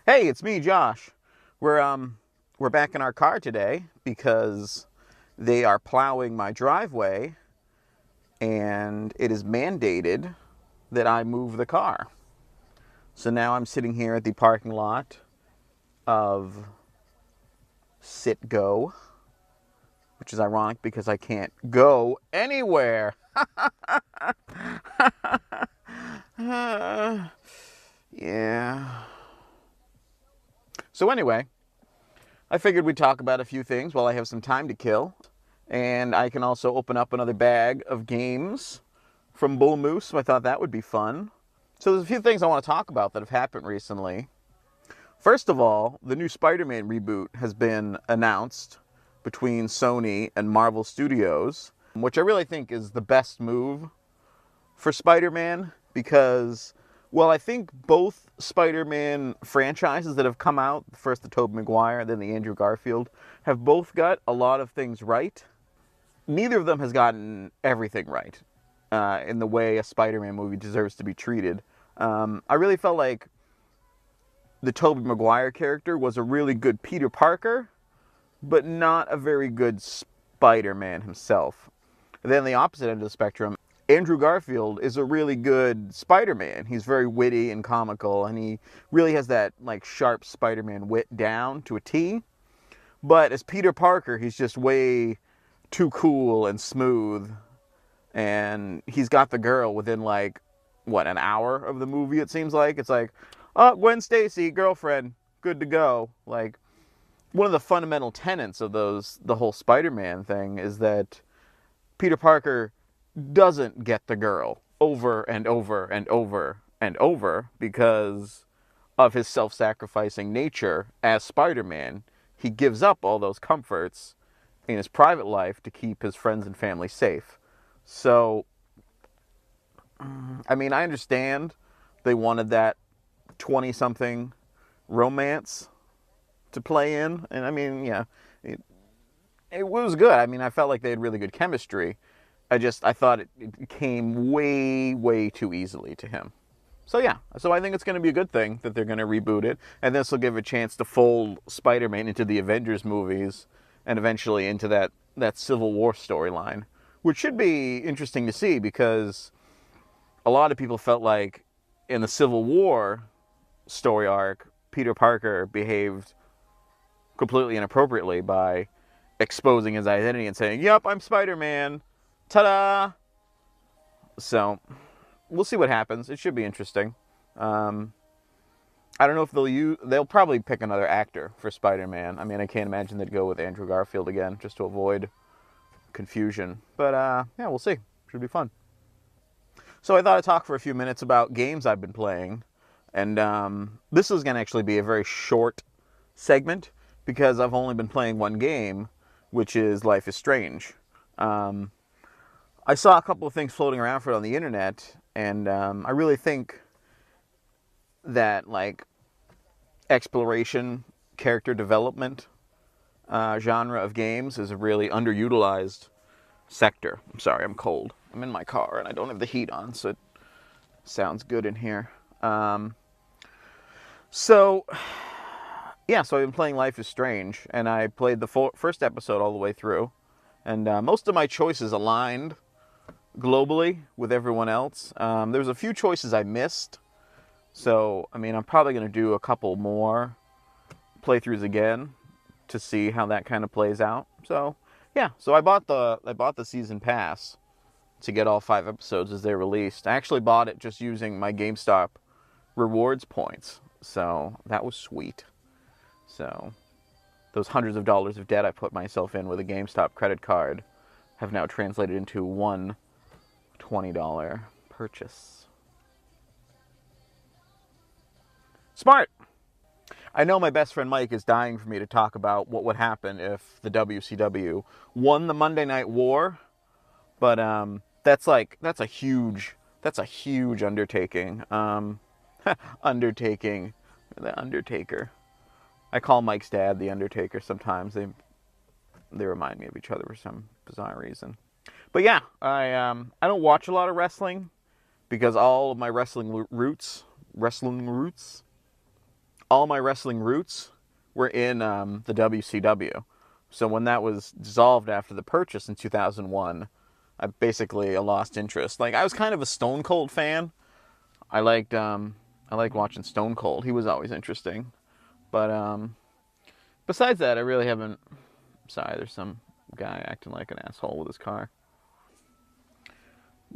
Hey, it's me, Josh. We're back in our car today because they are plowing my driveway and it is mandated that I move the car. So now I'm sitting here at the parking lot of Citgo, which is ironic because I can't go anywhere. Yeah. So anyway, I figured we'd talk about a few things while I have some time to kill. And I can also open up another bag of games from Bull Moose, so I thought that would be fun. So there's a few things I want to talk about that have happened recently. First of all, the new Spider-Man reboot has been announced between Sony and Marvel Studios, which I really think is the best move for Spider-Man because, well, I think both Spider-Man franchises that have come out, first the Tobey Maguire, then the Andrew Garfield, have both got a lot of things right. Neither of them has gotten everything right in the way a Spider-Man movie deserves to be treated. I really felt like the Tobey Maguire character was a really good Peter Parker, but not a very good Spider-Man himself. And then the opposite end of the spectrum, Andrew Garfield is a really good Spider-Man. He's very witty and comical, and he really has that like sharp Spider-Man wit down to a T. But as Peter Parker, he's just way too cool and smooth, and he's got the girl within like what, an hour of the movie. It seems like it's like, oh, Gwen Stacy, girlfriend, good to go. Like, one of the fundamental tenets of the whole Spider-Man thing is that Peter Parker doesn't get the girl over and over and over and over because of his self-sacrificing nature as Spider-Man. He gives up all those comforts in his private life to keep his friends and family safe. So, I mean, I understand they wanted that 20-something romance to play in, and I mean, yeah, it was good. I mean, I felt like they had really good chemistry. I thought it came way too easily to him. So yeah, so I think it's going to be a good thing that they're going to reboot it, and this will give a chance to fold Spider-Man into the Avengers movies and eventually into that Civil War storyline, which should be interesting to see because a lot of people felt like in the Civil War story arc, Peter Parker behaved completely inappropriately by exposing his identity and saying, "Yep, I'm Spider-Man. Ta-da!" So we'll see what happens. It should be interesting. I don't know if they'll probably pick another actor for Spider-Man. I mean, I can't imagine they'd go with Andrew Garfield again just to avoid confusion. But yeah, we'll see. Should be fun. So I thought I'd talk for a few minutes about games I've been playing. And this is going to actually be a very short segment because I've only been playing one game, which is Life is Strange. I saw a couple of things floating around for it on the internet, and I really think that like exploration, character development genre of games is a really underutilized sector. I'm sorry, I'm cold. I'm in my car and I don't have the heat on, so it sounds good in here. So I've been playing Life is Strange, and I played the first episode all the way through, and most of my choices aligned globally with everyone else. There was a few choices I missed, so I mean, I'm probably going to do a couple more playthroughs again to see how that kind of plays out. So yeah, so I bought the season pass to get all 5 episodes as they're released. I actually bought it just using my GameStop rewards points, so that was sweet. So those hundreds of dollars of debt I put myself in with a GameStop credit card have now translated into one $20 purchase. Smart! I know my best friend Mike is dying for me to talk about what would happen if the WCW won the Monday Night War, but that's a huge undertaking. Undertaking, the Undertaker. I call Mike's dad the Undertaker sometimes. They remind me of each other for some bizarre reason. But yeah, I don't watch a lot of wrestling because all of my wrestling roots all my wrestling roots were in the WCW. So when that was dissolved after the purchase in 2001, I basically lost interest. Like, I was kind of a Stone Cold fan. I liked watching Stone Cold. He was always interesting. But besides that, I really haven't. Sorry, there's some guy acting like an asshole with his car.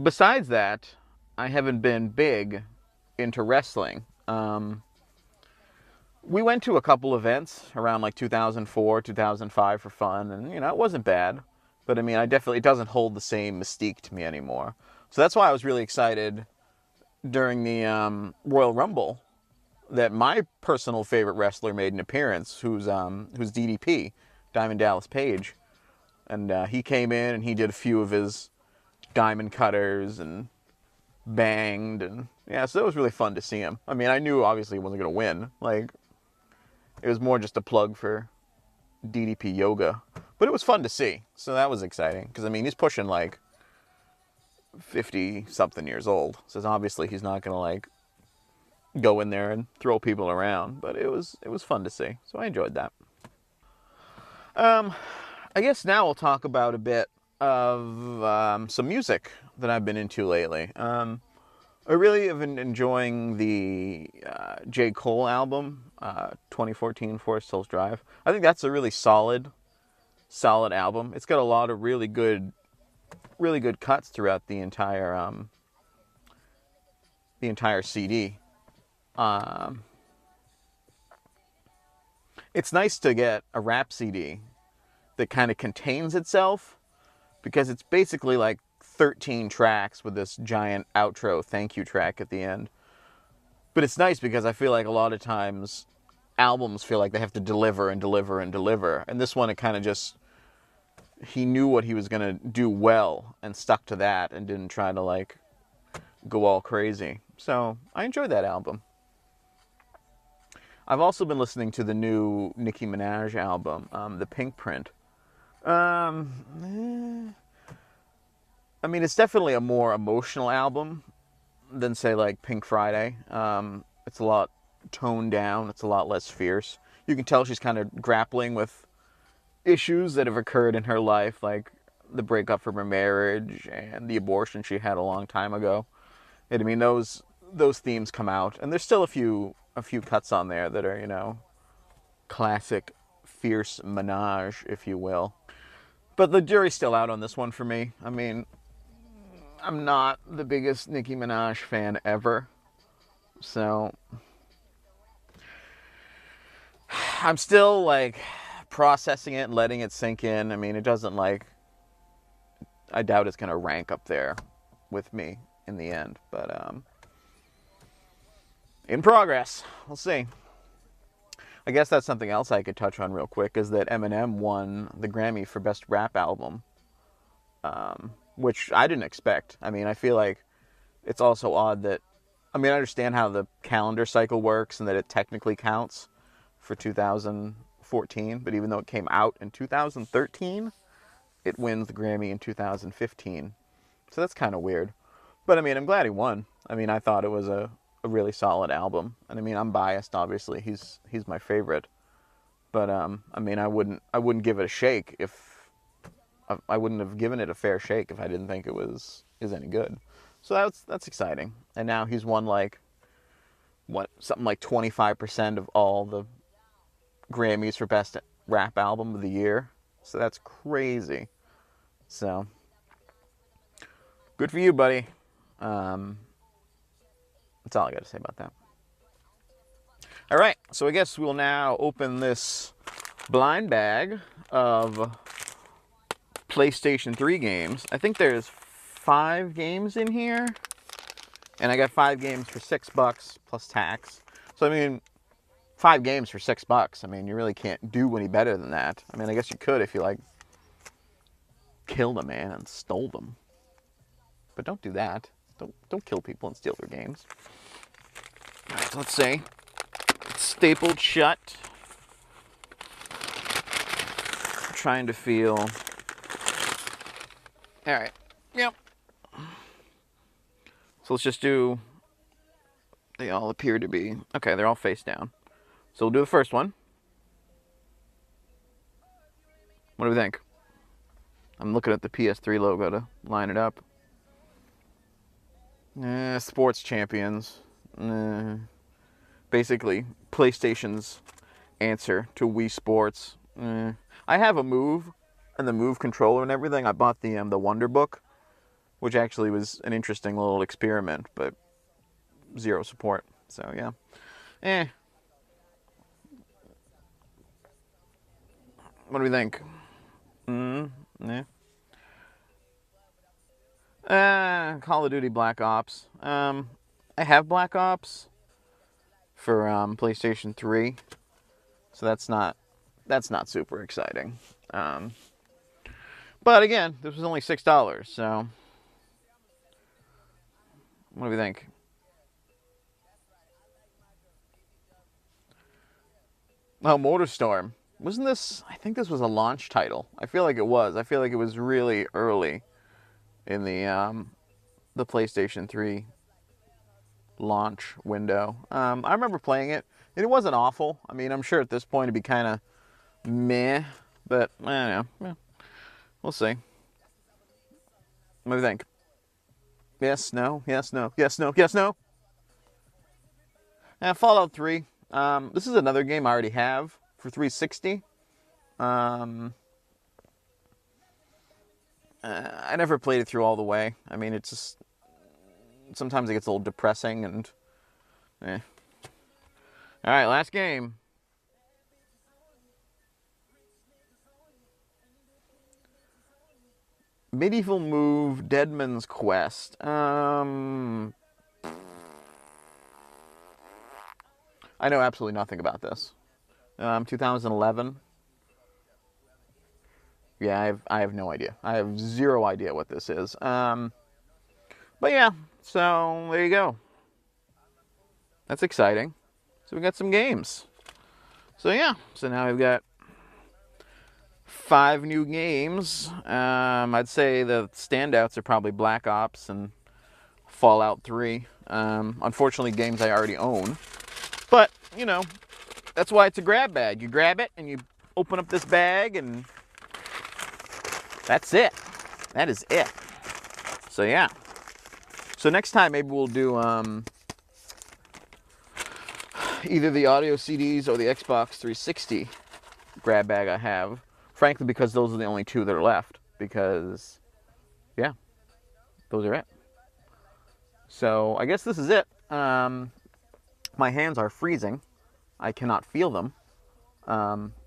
Besides that, I haven't been big into wrestling. We went to a couple events around like 2004, 2005 for fun, and it wasn't bad. But I mean, it doesn't hold the same mystique to me anymore. So that's why I was really excited during the Royal Rumble that my personal favorite wrestler made an appearance, who's DDP, Diamond Dallas Page, and he came in and he did a few of his diamond cutters and banged, and yeah, so it was really fun to see him. I mean, I knew obviously he wasn't going to win. Like, it was more just a plug for DDP Yoga, but it was fun to see. So that was exciting because I mean, he's pushing like 50 something years old, so obviously he's not going to like go in there and throw people around, but it was fun to see. So I enjoyed that. I guess now we'll talk about a bit of some music that I've been into lately. I really have been enjoying the J. Cole album, 2014 Forest Hills Drive. I think that's a really solid album. It's got a lot of really good cuts throughout the entire CD. It's nice to get a rap CD that kind of contains itself, because it's basically like 13 tracks with this giant outro thank you track at the end. But it's nice because I feel like a lot of times albums feel like they have to deliver and deliver and deliver. And this one, it kind of just, he knew what he was going to do well and stuck to that and didn't try to like go all crazy. So I enjoyed that album. I've also been listening to the new Nicki Minaj album, The Pink Print. I mean, it's definitely a more emotional album than, say, like Pink Friday. It's a lot toned down. It's a lot less fierce. You can tell she's kind of grappling with issues that have occurred in her life, like the breakup from her marriage and the abortion she had a long time ago. And I mean, those themes come out, and there's still a few cuts on there that are, classic fierce Minaj, if you will. But the jury's still out on this one for me. I mean, I'm not the biggest Nicki Minaj fan ever. So I'm still like processing it and letting it sink in. I mean, it doesn't I doubt it's going to rank up there with me in the end. But in progress. We'll see. I guess that's something else I could touch on real quick, is that Eminem won the Grammy for Best Rap Album, which I didn't expect. I mean, I feel like it's also odd that, I mean, I understand how the calendar cycle works and that it technically counts for 2014, but even though it came out in 2013, it wins the Grammy in 2015. So that's kind of weird. But I mean, I'm glad he won. I mean, I thought it was a really solid album. And I mean, I'm biased, obviously. He's my favorite. But I mean, I wouldn't give it a shake if I wouldn't have given it a fair shake if I didn't think it was any good. So that's exciting. And now he's won something like 25% of all the Grammys for Best Rap Album of the Year. So that's crazy. So good for you, buddy. That's all I got to say about that. All right, so I guess we'll now open this blind bag of PlayStation 3 games. I think there's 5 games in here, and I got 5 games for $6 plus tax. So I mean, 5 games for $6. I mean, you really can't do any better than that. I mean, I guess you could if you killed a man and stole them, but don't do that. Don't kill people and steal their games. All right, so let's see. It's stapled shut. I'm trying to feel. All right. Yep. So let's just do. They all appear to be okay. They're all face down. So we'll do the first one. What do we think? I'm looking at the PS3 logo to line it up. Sports champions. Basically, PlayStation's answer to Wii Sports. I have a Move and the Move controller and everything. I bought the Wonder Book, which actually was an interesting little experiment, but zero support. So yeah. What do we think? Yeah. Call of Duty Black Ops. I have Black Ops for PlayStation 3, so that's not super exciting. But again, this was only $6, so what do we think? Oh, MotorStorm. Wasn't this? I think this was a launch title. I feel like it was. I feel like it was really early in the PlayStation 3 launch window. I remember playing it, and it wasn't awful. I mean, I'm sure at this point it'd be kind of meh, but I don't know. Yeah, we'll see. What do you think? Yes, no, yes, no, yes, no, yes, no. Fallout 3. This is another game I already have for 360. I never played it through all the way. I mean, it's just sometimes it gets a little depressing and. Eh. All right, last game. Medieval Move, Deadman's Quest. I know absolutely nothing about this. 2011. Yeah, I have no idea. I have zero idea what this is. But yeah, so there you go. That's exciting. So we got some games. So yeah, so now we've got 5 new games. I'd say the standouts are probably Black Ops and Fallout 3. Unfortunately, games I already own. But, you know, that's why it's a grab bag. You grab it and you open up this bag and that's it. That is it. So yeah. So next time maybe we'll do either the audio CDs or the Xbox 360 grab bag I have. Frankly, because those are the only 2 that are left. Because, yeah, those are it. So I guess this is it. My hands are freezing. I cannot feel them.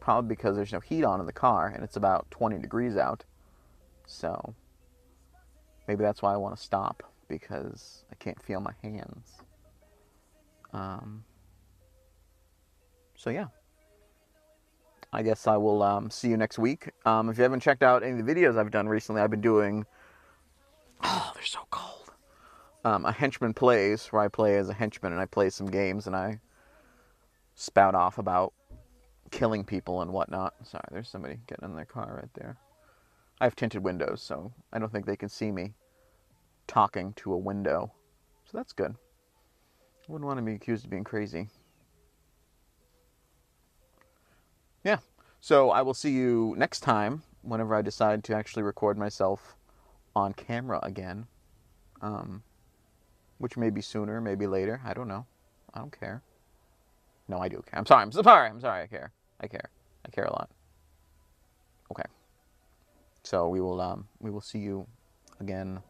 Probably because there's no heat on in the car and it's about 20 degrees out. So maybe that's why I want to stop, because I can't feel my hands. So yeah. I guess I will see you next week. If you haven't checked out any of the videos I've done recently, I've been doing... Oh, they're so cold. A henchman plays, where I play as a henchman and I play some games and I spout off about killing people and whatnot. Sorry, there's somebody getting in their car right there. I have tinted windows, so I don't think they can see me talking to a window. So that's good. I wouldn't want to be accused of being crazy. Yeah. So I will see you next time, whenever I decide to actually record myself on camera again. Which may be sooner, maybe later. I don't know. I don't care. No, I do care. I'm sorry. I care. I care a lot. Okay. So we will see you again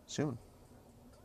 soon.